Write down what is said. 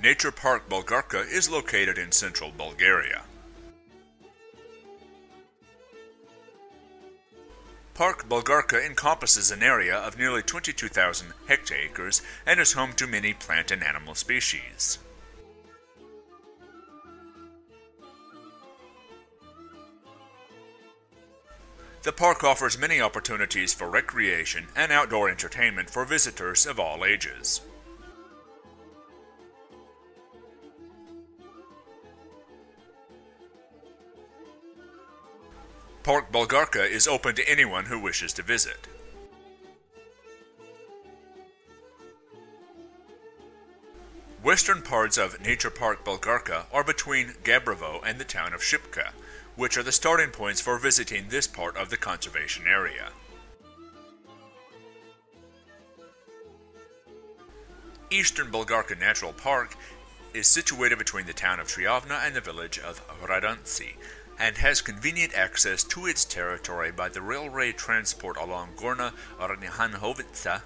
Nature Park Bulgarka is located in central Bulgaria. Park Bulgarka encompasses an area of nearly 22,000 hectares and is home to many plant and animal species. The park offers many opportunities for recreation and outdoor entertainment for visitors of all ages. Park Bulgarka is open to anyone who wishes to visit. Western parts of Nature Park Bulgarka are between Gabrovo and the town of Shipka, which are the starting points for visiting this part of the conservation area. Eastern Bulgarka Natural Park is situated between the town of Triavna and the village of Radanci, and has convenient access to its territory by the railway transport along Gorna Ornihanhovica